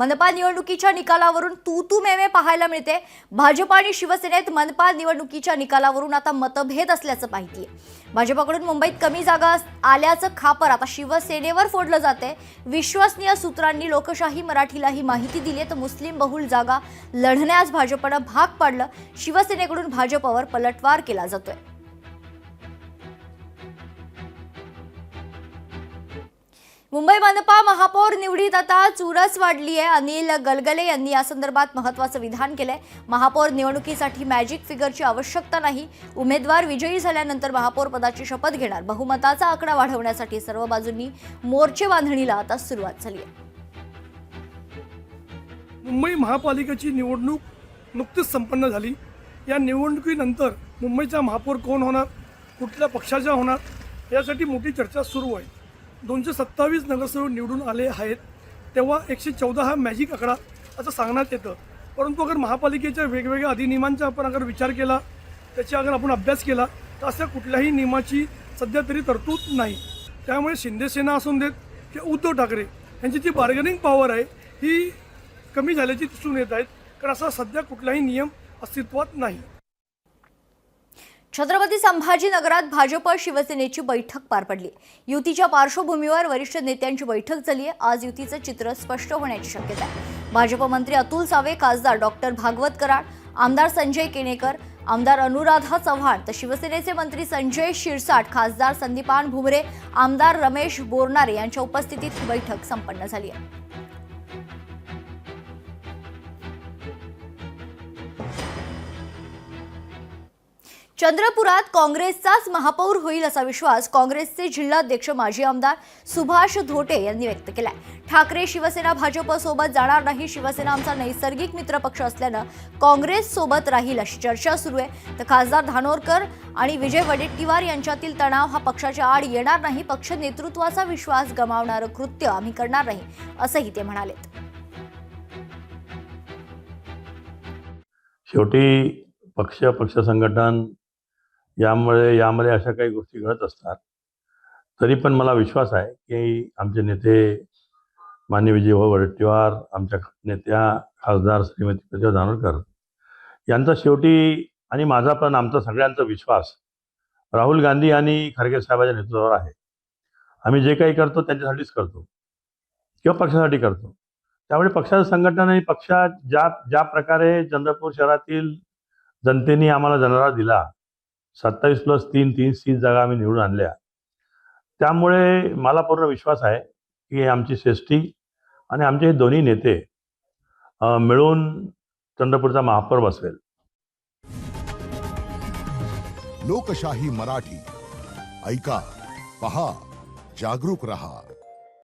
मनपा निवडणुकीच्या निकालावरून तू मेमे पाहायला मिळते। भाजप आणि शिवसेनेत मनपा निवडणुकीच्या निकालावरून आता मतभेद असल्याचं माहितीये। भाजपकडून मुंबईत कमी जागा आल्याचं खापर आता शिवसेनेवर फोडलं जाते। विश्वसनीय सूत्रांनी लोकशाही मराठीला ही माहिती दिली तर मुस्लिम बहुल जागा लढण्यास भाजपनं भाग पाडलं। शिवसेनेकडून भाजपवर पलटवार केला जातोय। मुंबई मनपा महापौर निवडीत आता चुरस वाढली आहे। अनिल गलगले यांनी या संदर्भात महत्त्वाचं विधान केलंय। महापौर निवडणुकीसाठी मॅजिक फिगरची आवश्यकता नाही। उमेदवार विजयी झाल्यानंतर महापौर पदाची शपथ घेणार। बहुमताचा आकडा वाढवण्यासाठी सर्व बाजूंनी मोर्चे बांधणीला आता सुरुवात झाली आहे। मुंबई महापालिकेची निवडणूक नुकतीच संपन्न झाली। या निवडणुकीनंतर मुंबईचा महापौर कोण होणार, कुठल्या पक्षाचा होणार यासाठी मोठी चर्चा सुरू आहे। 227 नगरसेवक निवडून आले आहेत, तेव्हा 114 हा मॅजिक आकडा असं सांगण्यात येतं। परंतु अगर महापालिकेच्या वेगवेगळ्या अधिनियमांचा आपण अगर विचार केला, त्याचा अगर आपण अभ्यास केला तर अशा कुठल्याही नियमाची सध्या तरी तरतूद नाही। त्यामुळे शिंदेसेना असून देत की उद्धव ठाकरे यांची जी बार्गेनिंग पॉवर आहे ही कमी झाल्याची दिसून येत आहेत, कारण असा सध्या कुठलाही नियम अस्तित्वात नाही। छत्रपती संभाजीनगरात भाजप शिवसेनेची बैठक पार पडली। युतीच्या पार्श्वभूमीवर वरिष्ठ नेत्यांची बैठक झाली आहे। आज युतीचं चित्र स्पष्ट होण्याची शक्यता आहे। भाजप मंत्री अतुल सावे, खासदार डॉक्टर भागवत कराड, आमदार संजय केनेकर, आमदार अनुराधा चव्हाण तर शिवसेनेचे मंत्री संजय शिरसाट, खासदार संदीपान भुमरे, आमदार रमेश बोरनारे यांच्या उपस्थितीत ही बैठक संपन्न झाली आहे। चंद्रपुरात काँग्रेसचाच महापौर होईल असा विश्वास काँग्रेसचे जिल्हाध्यक्ष माजी आमदार सुभाष धोटे यांनी व्यक्त केलाय। ठाकरे शिवसेना भाजप सोबत जाणार नाही। शिवसेना आमचा नैसर्गिक मित्र पक्ष असल्यानं काँग्रेस सोबत राहील अशी चर्चा सुरू आहे। तर खासदार धानोरकर आणि विजय वडेट्टीवार यांच्यातील तणाव हा पक्षाच्या आड येणार नाही। पक्ष नेतृत्वाचा विश्वास गमावणारं कृत्य आम्ही करणार नाही असंही ते म्हणाले। शेवटी पक्ष संघटन यामध्ये अशा काही गोष्टी घडत असतात। तरी पण मला विश्वास आहे की आमचे नेते माननीय विजय वडेट्टीवार, आमच्या नेत्या खासदार श्रीमती प्रतिभा धानोरकर यांचा शेवटी आणि माझा पण आमचा सगळ्यांचा विश्वास राहुल गांधी आणि खरगे साहेबांच्या नेतृत्वावर आहे। आम्ही जे काही करतो त्यांच्यासाठीच करतो किंवा पक्षासाठी करतो। त्यामुळे पक्षाचं संघटन आणि पक्षात ज्या प्रकारे चंद्रपूर शहरातील जनतेने आम्हाला जनाधार दिला, 27+3 30 जागा आम्ही निवडून आणल्या, त्यामुळे मला पूर्ण विश्वास आहे की आमची श्रेष्ठी आणि आमचे हे दोन्ही नेते मिळून चंद्रपूरचा महापौर बसवेल। लोकशाही मराठी ऐका, पहा, जागरूक रहा।